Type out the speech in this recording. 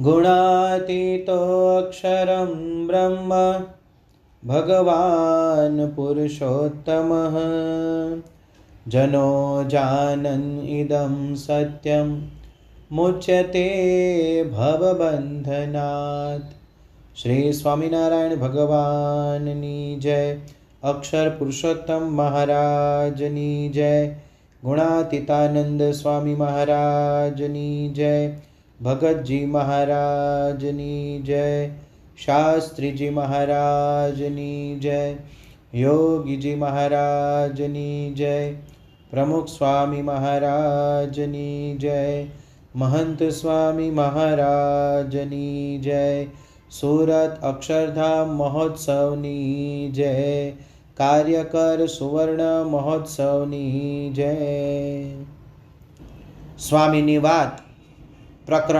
गुणातीतो अक्षरं ब्रह्म भगवान् पुरुषोत्तमः जनो जानन् इदं सत्यं मुच्यते भवबन्धनात्। श्री स्वामिनारायण भगवाननी जय। अक्षर पुरुषोत्तम महाराजनी जय। गुणातीतानंद स्वामी महाराजनी जय। भगत जी महाराजनी जय। शास्त्री जी महाराजनी जय। योगी जी महाराजनी जय। प्रमुख स्वामी महाराजनी जय। महंत स्वामी महाराजनी जय। सूरत अक्षरधाम महोत्सवनी जय। कार्यकर सुवर्ण महोत्सवनी जय। स्वामीनी વાત પ્રકરણ